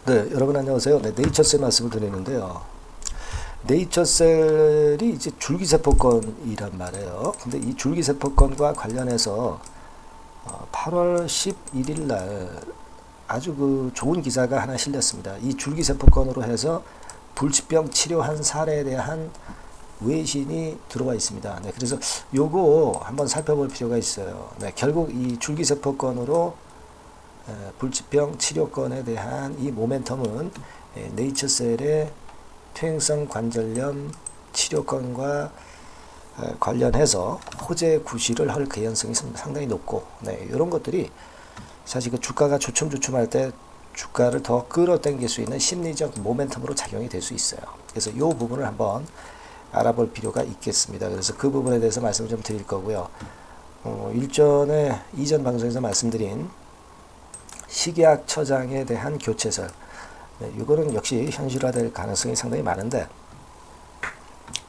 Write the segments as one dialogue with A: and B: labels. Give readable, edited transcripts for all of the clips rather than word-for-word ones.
A: 네, 여러분 안녕하세요. 네, 네이처셀 말씀을 드리는데요. 네이처셀이 이제 줄기세포권이란 말이에요. 근데 이 줄기세포권과 관련해서 8월 11일 날 아주 그 좋은 기사가 하나 실렸습니다. 이 줄기세포권으로 해서 불치병 치료한 사례에 대한 외신이 들어와 있습니다. 네, 그래서 요거 한번 살펴볼 필요가 있어요. 네, 결국 이 줄기세포권으로 불치병 치료권에 대한 이 모멘텀은 네이처셀의 퇴행성 관절염 치료권과 관련해서 호재 구실을 할 개연성이 상당히 높고, 네, 이런 것들이 사실 그 주가가 주춤주춤할 때 주가를 더 끌어당길 수 있는 심리적 모멘텀으로 작용이 될 수 있어요. 그래서 이 부분을 한번 알아볼 필요가 있겠습니다. 그래서 그 부분에 대해서 말씀을 좀 드릴 거고요. 이전 방송에서 말씀드린 식약처장에 대한 교체설, 네, 이거는 역시 현실화될 가능성이 상당히 많은데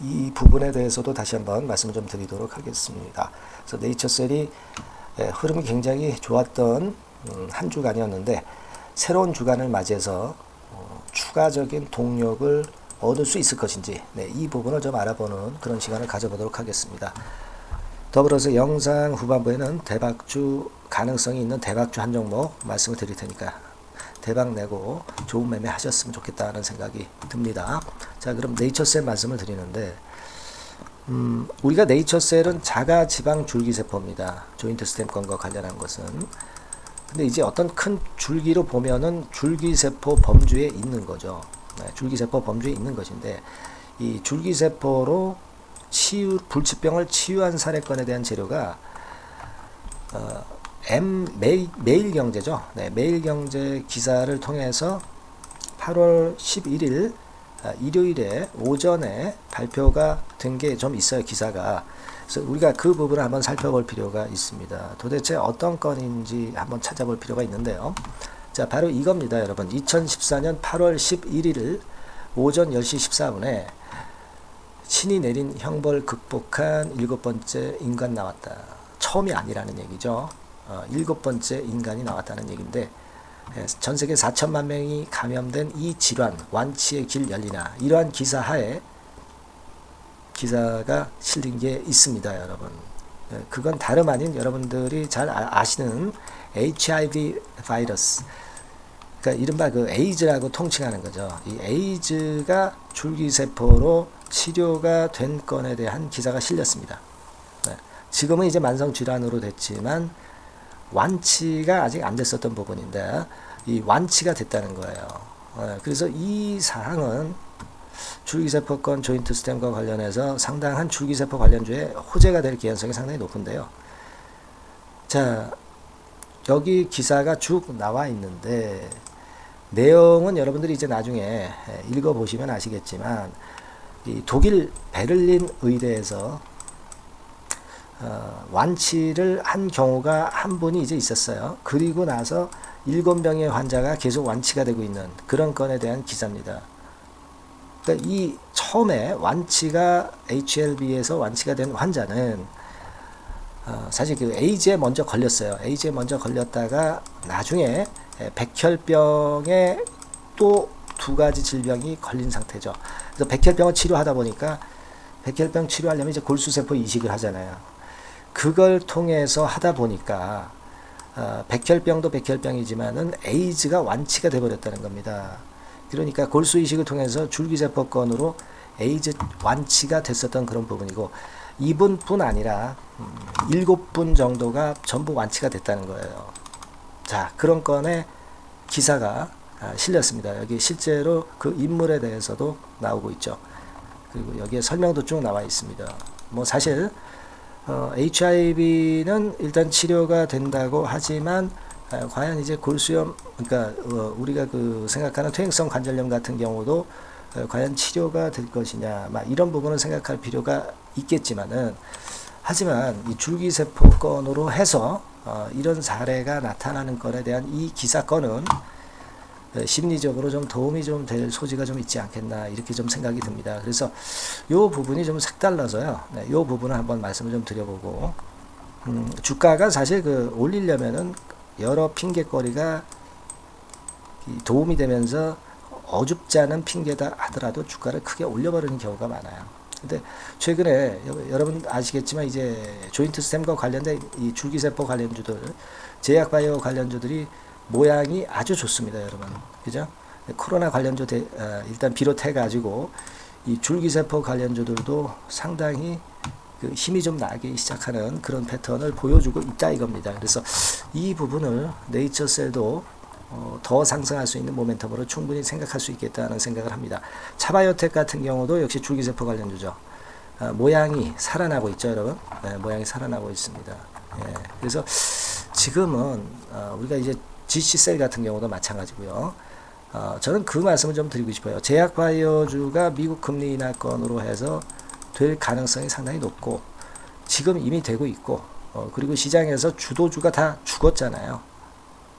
A: 이 부분에 대해서도 다시 한번 말씀을 좀 드리도록 하겠습니다. 그래서 네이처셀이 흐름이 굉장히 좋았던 한 주간이었는데 새로운 주간을 맞이해서 추가적인 동력을 얻을 수 있을 것인지, 네, 이 부분을 좀 알아보는 그런 시간을 가져보도록 하겠습니다. 더불어서 영상 후반부에는 대박주 가능성이 있는 대박주 한 종목 말씀을 드릴 테니까 대박 내고 좋은 매매 하셨으면 좋겠다는 생각이 듭니다. 자, 그럼 네이처셀 말씀을 드리는데 우리가 네이처셀은 자가지방 줄기세포입니다. 조인트 스템건과 관련한 것은. 근데 이제 어떤 큰 줄기로 보면은 줄기세포 범주에 있는 거죠. 네, 줄기세포 범주에 있는 것인데 이 줄기세포로 불치병을 치유한 사례건에 대한 재료가 매일경제죠. 네, 매일경제 기사를 통해서 8월 11일 일요일에 오전에 발표가 된 게 좀 있어요, 기사가. 그래서 우리가 그 부분을 한번 살펴볼 필요가 있습니다. 도대체 어떤 건인지 한번 찾아볼 필요가 있는데요. 자, 바로 이겁니다, 여러분. 2014년 8월 11일 오전 10시 14분에 신이 내린 형벌 극복한 7번째 인간 나왔다. 처음이 아니라는 얘기죠. 7번째 인간이 나왔다는 얘기인데 전 세계 4천만 명이 감염된 이 질환 완치의 길 열리나, 이러한 기사 하에 기사가 실린 게 있습니다, 여러분. 그건 다름 아닌 여러분들이 잘 아시는 HIV 바이러스, 그러니까 이른바 그 에이즈라고 통칭하는 거죠. 이 에이즈가 줄기세포로 치료가 된 건에 대한 기사가 실렸습니다. 네. 지금은 이제 만성질환으로 됐지만 완치가 아직 안 됐었던 부분인데 이 완치가 됐다는 거예요. 네. 그래서 이 사항은 줄기세포권 조인트 스템과 관련해서 상당한 줄기세포 관련주에 호재가 될 개연성이 상당히 높은데요. 자, 여기 기사가 쭉 나와 있는데 내용은 여러분들이 이제 나중에 읽어보시면 아시겠지만 이 독일 베를린 의대에서 완치를 한 경우가 한 분이 이제 있었어요. 그리고 나서 7명의 환자가 계속 완치가 되고 있는 그런 건에 대한 기사입니다. 그러니까 이 처음에 완치가 HLB에서 완치가 된 환자는 사실 그 에이즈에 먼저 걸렸어요. 에이즈에 먼저 걸렸다가 나중에 백혈병에 또 2가지 질병이 걸린 상태죠. 그래서 백혈병을 치료하다 보니까 백혈병 치료하려면 이제 골수세포 이식을 하잖아요. 그걸 통해서 하다 보니까 백혈병도 백혈병이지만은 에이즈가 완치가 돼버렸다는 겁니다. 그러니까 골수 이식을 통해서 줄기세포권으로 에이즈 완치가 됐었던 그런 부분이고 이분뿐 아니라 7분 정도가 전부 완치가 됐다는 거예요. 자, 그런 건에 기사가 실렸습니다. 여기 실제로 그 인물에 대해서도 나오고 있죠. 그리고 여기에 설명도 쭉 나와 있습니다. 뭐 사실 HIV는 일단 치료가 된다고 하지만 과연 이제 골수염, 그러니까 우리가 그 생각하는 퇴행성 관절염 같은 경우도 과연 치료가 될 것이냐, 막 이런 부분을 생각할 필요가 있겠지만은, 하지만 이 줄기세포권으로 해서 이런 사례가 나타나는 건에 대한 이 기사건은 심리적으로 좀 도움이 좀 될 소지가 좀 있지 않겠나, 이렇게 좀 생각이 듭니다. 그래서 요 부분이 좀 색달라서요. 네, 요 부분을 한번 말씀을 좀 드려보고, 주가가 사실 그 올리려면은 여러 핑계거리가 도움이 되면서 어줍지 않은 핑계다 하더라도 주가를 크게 올려버리는 경우가 많아요. 근데 최근에 여러분 아시겠지만 이제 조인트 스템과 관련된 이 줄기세포 관련주들, 제약바이오 관련주들이 모양이 아주 좋습니다, 여러분. 그죠? 코로나 관련주 일단 비롯해가지고 이 줄기세포 관련주들도 상당히 그 힘이 좀 나기 시작하는 그런 패턴을 보여주고 있다 이겁니다. 그래서 이 부분을 네이처셀도 더 상승할 수 있는 모멘텀으로 충분히 생각할 수 있겠다는 생각을 합니다. 차바이오텍 같은 경우도 역시 줄기세포 관련주죠. 모양이 살아나고 있죠, 여러분. 모양이 살아나고 있습니다. 그래서 지금은 우리가 이제 GC셀 같은 경우도 마찬가지고요. 저는 그 말씀을 좀 드리고 싶어요. 제약바이오주가 미국 금리 인하권으로 해서 될 가능성이 상당히 높고 지금 이미 되고 있고 그리고 시장에서 주도주가 다 죽었잖아요.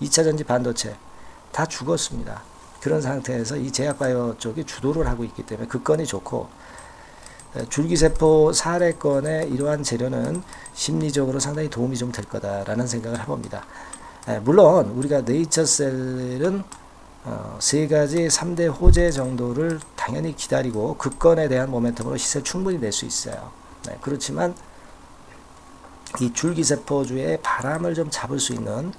A: 2차전지 반도체 다 죽었습니다. 그런 상태에서 이 제약바이오 쪽이 주도를 하고 있기 때문에 그 건이 좋고 줄기세포 사례권의 이러한 재료는 심리적으로 상당히 도움이 좀 될 거다라는 생각을 해봅니다. 물론 우리가 네이처셀은 세 가지 3대 호재 정도를 당연히 기다리고 그 건에 대한 모멘텀으로 시세를 충분히 낼 수 있어요. 그렇지만 이 줄기세포주의 바람을 좀 잡을 수 있는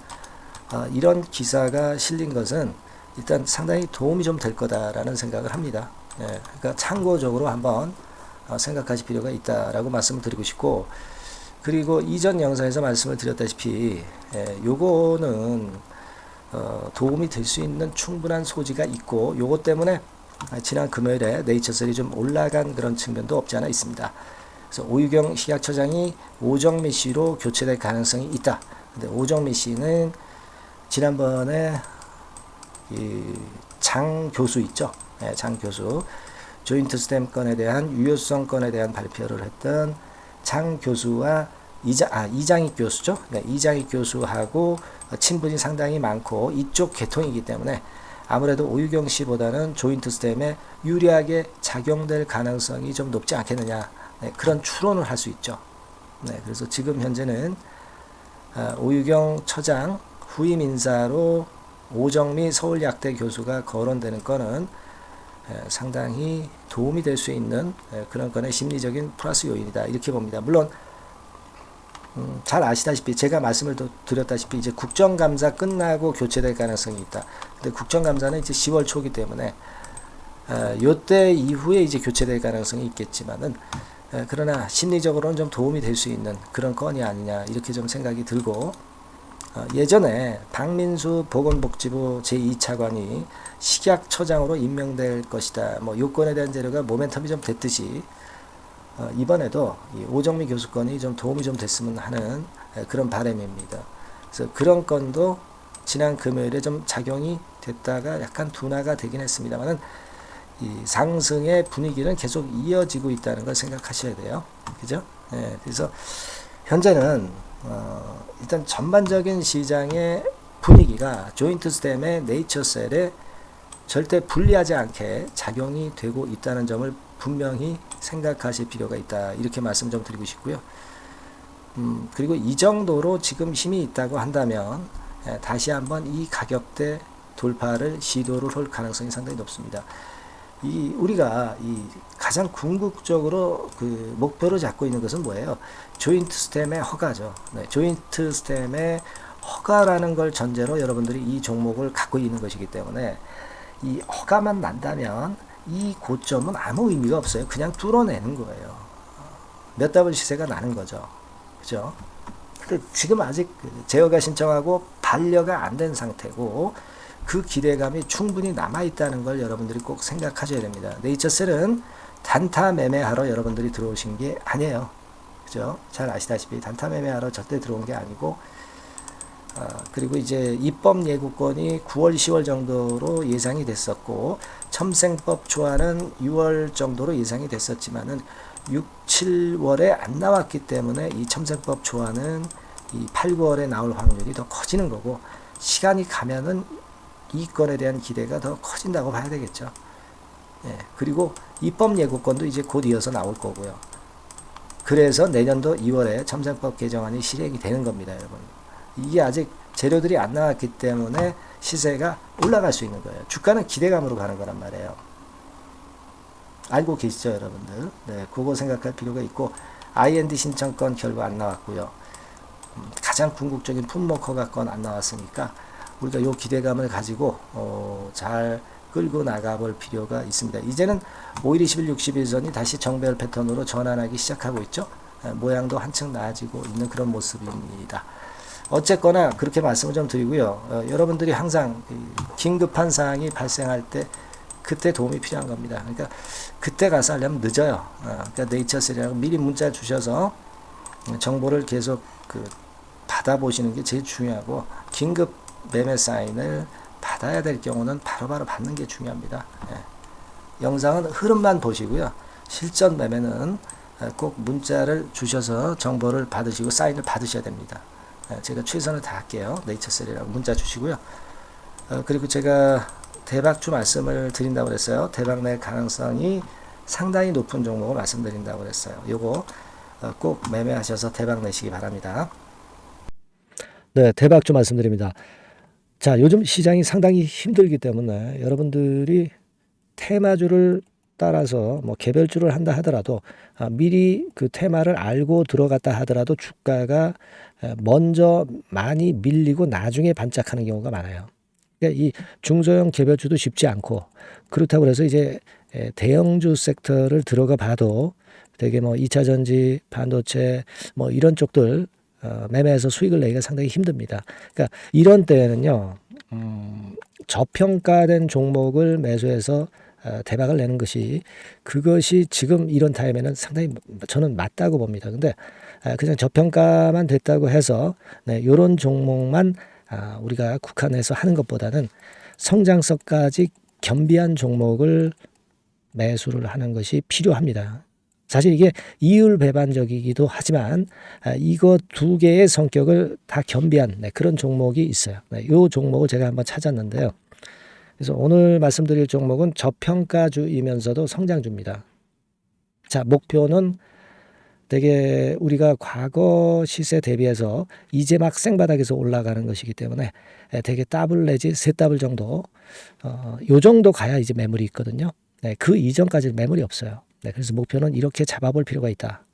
A: 이런 기사가 실린 것은 일단 상당히 도움이 좀 될 거다라는 생각을 합니다. 그러니까 참고적으로 한번 생각하실 필요가 있다라고 말씀을 드리고 싶고, 그리고 이전 영상에서 말씀을 드렸다시피 요거는 도움이 될 수 있는 충분한 소지가 있고 요것 때문에 지난 금요일에 네이처셀이 좀 올라간 그런 측면도 없지 않아 있습니다. 그래서 오유경 식약처장이 오정미 씨로 교체될 가능성이 있다. 근데 오정미 씨는 지난번에 장 교수 있죠. 장 교수 조인트 스템 건에 대한 유효성 건에 대한 발표를 했던 장 교수와 이장익 교수죠. 그러니까 이장익 교수하고 친분이 상당히 많고 이쪽 계통이기 때문에 아무래도 오유경 씨보다는 조인트 스템에 유리하게 작용될 가능성이 좀 높지 않겠느냐, 그런 추론을 할 수 있죠. 그래서 지금 현재는 오유경 처장 후임 인사로 오정미 서울약대 교수가 거론되는 건은 상당히 도움이 될 수 있는 그런 건의 심리적인 플러스 요인이다 이렇게 봅니다. 물론 잘 아시다시피 제가 말씀을 드렸다시피 이제 국정감사 끝나고 교체될 가능성이 있다. 근데 국정감사는 이제 10월 초기 때문에 요때 이후에 이제 교체될 가능성이 있겠지만은 그러나 심리적으로는 좀 도움이 될 수 있는 그런 건이 아니냐 이렇게 좀 생각이 들고, 예전에 박민수 보건복지부 제2차관이 식약처장으로 임명될 것이다. 뭐 요건에 대한 재료가 모멘텀이 좀 됐듯이 이번에도 이 오정미 교수 건이 좀 도움이 좀 됐으면 하는 그런 바람입니다. 그래서 그런 건도 지난 금요일에 좀 작용이 됐다가 약간 둔화가 되긴 했습니다만은 이 상승의 분위기는 계속 이어지고 있다는 걸 생각하셔야 돼요. 그죠? 그래서 현재는 일단 전반적인 시장의 분위기가 조인트 스템의 네이처셀에 절대 불리하지 않게 작용이 되고 있다는 점을 분명히 생각하실 필요가 있다 이렇게 말씀 좀 드리고 싶고요. 그리고 이 정도로 지금 힘이 있다고 한다면 다시 한번 이 가격대 돌파를 시도를 할 가능성이 상당히 높습니다. 우리가 가장 궁극적으로 그 목표로 잡고 있는 것은 뭐예요? 조인트 스템의 허가죠. 조인트 스템의 허가라는 걸 전제로 여러분들이 이 종목을 갖고 있는 것이기 때문에 이 허가만 난다면 이 고점은 아무 의미가 없어요. 그냥 뚫어내는 거예요. 몇 더블 시세가 나는 거죠. 그죠? 근데 지금 아직 제어가 신청하고 반려가 안 된 상태고 그 기대감이 충분히 남아있다는 걸 여러분들이 꼭 생각하셔야 됩니다. 네이처셀은 단타 매매하러 여러분들이 들어오신 게 아니에요. 그죠? 잘 아시다시피 단타 매매하러 절대 들어온 게 아니고, 그리고 이제 입법 예고권이 9월, 10월 정도로 예상이 됐었고, 첨생법 초안은 6월 정도로 예상이 됐었지만은 6, 7월에 안 나왔기 때문에 이 첨생법 초안은 이 8, 9월에 나올 확률이 더 커지는 거고, 시간이 가면은 이 건에 대한 기대가 더 커진다고 봐야 되겠죠. 그리고 입법 예고권도 이제 곧 이어서 나올 거고요. 그래서 내년도 2월에 첨생법 개정안이 실행이 되는 겁니다, 여러분. 이게 아직 재료들이 안 나왔기 때문에 시세가 올라갈 수 있는 거예요. 주가는 기대감으로 가는 거란 말이에요. 알고 계시죠, 여러분들? 네, 그거 생각할 필요가 있고, IND 신청권 결과 안 나왔고요. 가장 궁극적인 품목 허가권 안 나왔으니까 우리가 요 기대감을 가지고 잘 끌고 나가볼 필요가 있습니다. 이제는 5일, 20일, 60일선이 다시 정배열 패턴으로 전환하기 시작하고 있죠. 모양도 한층 나아지고 있는 그런 모습입니다. 어쨌거나 그렇게 말씀을 좀 드리고요. 여러분들이 항상 긴급한 사항이 발생할 때 그때 도움이 필요한 겁니다. 그러니까 그때 가서 하려면 늦어요. 그러니까 네이처셀이라고 미리 문자 주셔서 정보를 계속 받아보시는 게 제일 중요하고, 긴급 매매 사인을 받아야 될 경우는 바로바로 받는 게 중요합니다. 영상은 흐름만 보시고요. 실전 매매는 꼭 문자를 주셔서 정보를 받으시고 사인을 받으셔야 됩니다. 제가 최선을 다할게요. 네이처셀이라고 문자 주시고요. 그리고 제가 대박주 말씀을 드린다고 그랬어요. 대박 낼 가능성이 상당히 높은 종목을 말씀드린다고 그랬어요. 요거 꼭 매매하셔서 대박 내시기 바랍니다. 네, 대박주 말씀드립니다. 자, 요즘 시장이 상당히 힘들기 때문에 여러분들이 테마주를 따라서 뭐 개별주를 한다 하더라도 미리 그 테마를 알고 들어갔다 하더라도 주가가 먼저 많이 밀리고 나중에 반짝하는 경우가 많아요. 그러니까 이 중소형 개별주도 쉽지 않고, 그렇다고 해서 이제 대형주 섹터를 들어가 봐도 되게 뭐 2차 전지, 반도체 뭐 이런 쪽들 매매해서 수익을 내기가 상당히 힘듭니다. 그러니까 이런 때에는요, 저평가된 종목을 매수해서 대박을 내는 것이, 그것이 지금 이런 타임에는 상당히 저는 맞다고 봅니다. 근데 그냥 저평가만 됐다고 해서 이런 종목만 우리가 국한해서 하는 것보다는 성장성까지 겸비한 종목을 매수를 하는 것이 필요합니다. 사실 이게 이율배반적이기도 하지만 이거 두 개의 성격을 다 겸비한 그런 종목이 있어요. 이 종목을 제가 한번 찾았는데요. 그래서 오늘 말씀드릴 종목은 저평가주이면서도 성장주입니다. 자, 목표는 되게 우리가 과거 시세 대비해서 이제 막 생바닥에서 올라가는 것이기 때문에 되게 더블 내지 세 더블 정도, 요 정도 가야 이제 매물이 있거든요. 그 이전까지 매물이 없어요. 그래서 목표는 이렇게 잡아볼 필요가 있다.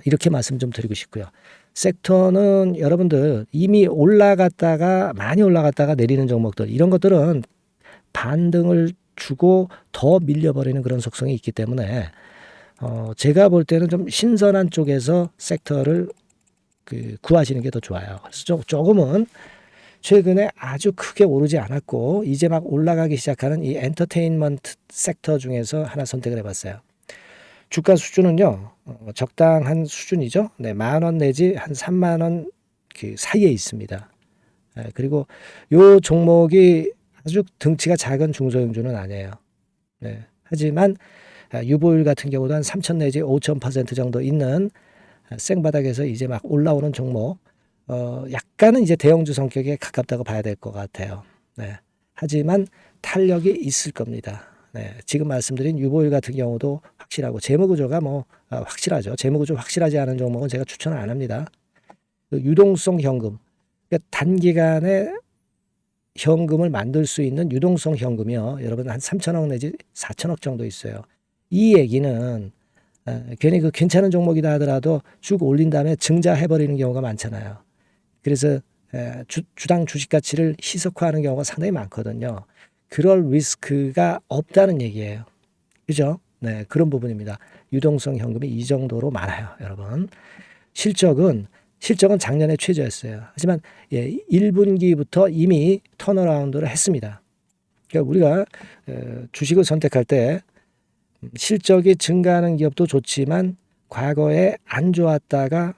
A: 이렇게 말씀 좀 드리고 싶고요. 섹터는 여러분들 이미 올라갔다가 많이 올라갔다가 내리는 종목들, 이런 것들은 반등을 주고 더 밀려버리는 그런 속성이 있기 때문에 제가 볼 때는 좀 신선한 쪽에서 섹터를 구하시는 게 더 좋아요. 그래서 조금은 최근에 아주 크게 오르지 않았고 이제 막 올라가기 시작하는 이 엔터테인먼트 섹터 중에서 하나 선택을 해봤어요. 주가 수준은요, 적당한 수준이죠. 네, 10,000원 내지 한 30,000원 그 사이에 있습니다. 그리고 요 종목이 아주 등치가 작은 중소형주는 아니에요. 네, 하지만 유보율 같은 경우도 한 3,000 내지 5,000% 정도 있는 생바닥에서 이제 막 올라오는 종목, 약간은 이제 대형주 성격에 가깝다고 봐야 될 것 같아요. 네, 하지만 탄력이 있을 겁니다. 네, 지금 말씀드린 유보율 같은 경우도 확실하고 재무구조가 뭐 확실하죠. 재무구조 확실하지 않은 종목은 제가 추천을 안 합니다. 유동성 현금, 그러니까 단기간에 현금을 만들 수 있는 유동성 현금이요, 여러분 한 3,000억 내지 4,000억 정도 있어요. 이 얘기는 괜히 그 괜찮은 종목이다 하더라도 쭉 올린 다음에 증자해버리는 경우가 많잖아요. 그래서 주당 주식 가치를 희석화하는 경우가 상당히 많거든요. 그럴 리스크가 없다는 얘기예요. 그죠? 네, 그런 부분입니다. 유동성 현금이 이 정도로 많아요, 여러분. 실적은 작년에 최저였어요. 하지만 1분기부터 이미 턴어라운드를 했습니다. 그러니까 우리가 주식을 선택할 때 실적이 증가하는 기업도 좋지만 과거에 안 좋았다가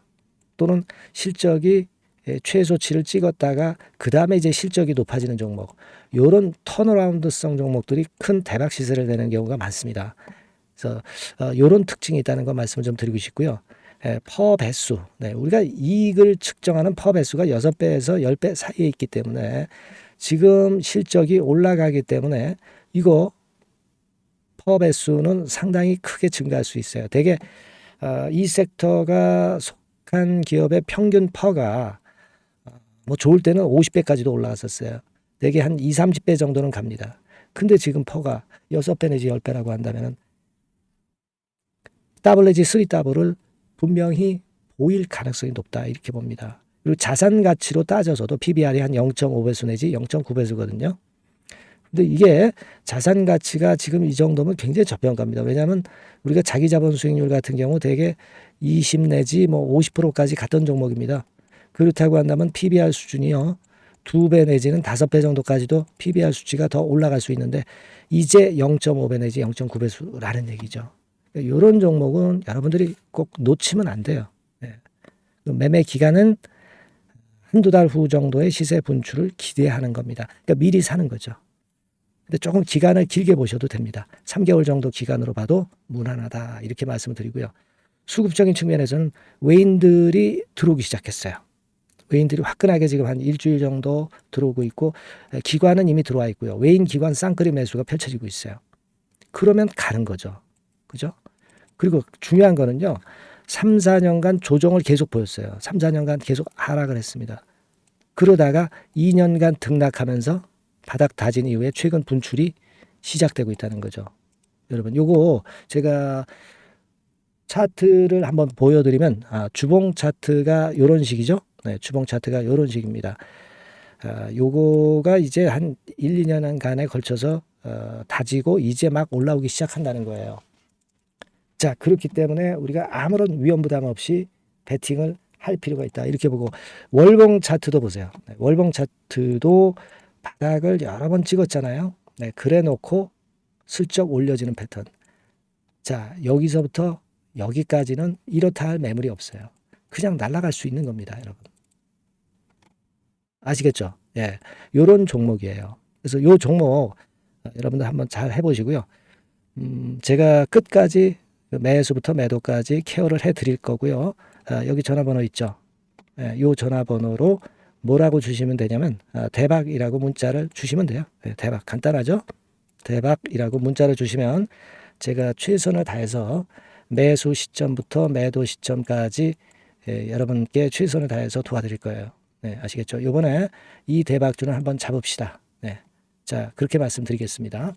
A: 또는 실적이 최소치를 찍었다가 그 다음에 이제 실적이 높아지는 종목, 이런 턴어라운드성 종목들이 큰 대박 시세를 내는 경우가 많습니다. 그래서 이런 특징이 있다는 거 말씀을 좀 드리고 싶고요. 퍼 배수, 우리가 이익을 측정하는 퍼 배수가 6배에서 10배 사이에 있기 때문에 지금 실적이 올라가기 때문에 이거 퍼 배수는 상당히 크게 증가할 수 있어요. 대개 이 섹터가 속한 기업의 평균 퍼가 뭐 좋을 때는 50배까지도 올라갔었어요. 대개 한 2, 30배 정도는 갑니다. 근데 지금 퍼가 6배 내지 10배라고 한다면 더블 내지 3더블을 분명히 보일 가능성이 높다 이렇게 봅니다. 그리고 자산 가치로 따져서도 PBR이 한 0.5배수 내지 0.9배수거든요. 근데 이게 자산 가치가 지금 이 정도면 굉장히 저평가입니다. 왜냐하면 우리가 자기 자본 수익률 같은 경우 대개 20 내지 뭐 50%까지 갔던 종목입니다. 그렇다고 한다면 PBR 수준이요. 2배 내지는 5배 정도까지도 PBR 수치가 더 올라갈 수 있는데 이제 0.5배 내지 0.9배수라는 얘기죠. 이런 종목은 여러분들이 꼭 놓치면 안 돼요. 네. 매매 기간은 한두 달 후 정도의 시세 분출을 기대하는 겁니다. 그러니까 미리 사는 거죠. 근데 조금 기간을 길게 보셔도 됩니다. 3개월 정도 기간으로 봐도 무난하다 이렇게 말씀을 드리고요. 수급적인 측면에서는 외인들이 들어오기 시작했어요. 외인들이 화끈하게 지금 한 일주일 정도 들어오고 있고 기관은 이미 들어와 있고요. 외인 기관 쌍끌이 매수가 펼쳐지고 있어요. 그러면 가는 거죠. 그죠? 그리고 중요한 거는요. 3, 4년간 조정을 계속 보였어요. 3, 4년간 계속 하락을 했습니다. 그러다가 2년간 등락하면서 바닥 다진 이후에 최근 분출이 시작되고 있다는 거죠. 여러분 요거 제가 차트를 한번 보여드리면 주봉 차트가 이런 식이죠. 네, 주봉 차트가 이런 식입니다. 요거가 이제 한 1, 2년간에 걸쳐서 다지고 이제 막 올라오기 시작한다는 거예요. 자, 그렇기 때문에 우리가 아무런 위험 부담 없이 베팅을 할 필요가 있다. 이렇게 보고 월봉 차트도 보세요. 네, 월봉 차트도 바닥을 여러 번 찍었잖아요. 네, 그래 놓고 슬쩍 올려지는 패턴. 자, 여기서부터 여기까지는 이렇다 할 매물이 없어요. 그냥 날아갈 수 있는 겁니다, 여러분. 아시겠죠? 예. 요런 종목이에요. 그래서 요 종목 여러분들 한번 잘 해보시고요. 제가 끝까지 매수부터 매도까지 케어를 해 드릴 거고요. 여기 전화번호 있죠? 예, 요 전화번호로 뭐라고 주시면 되냐면 대박이라고 문자를 주시면 돼요. 예, 대박 간단하죠? 대박이라고 문자를 주시면 제가 최선을 다해서 매수 시점부터 매도 시점까지 여러분께 최선을 다해서 도와드릴 거예요. 네, 아시겠죠? 이번에 이 대박주는 한번 잡읍시다. 네, 자 그렇게 말씀드리겠습니다.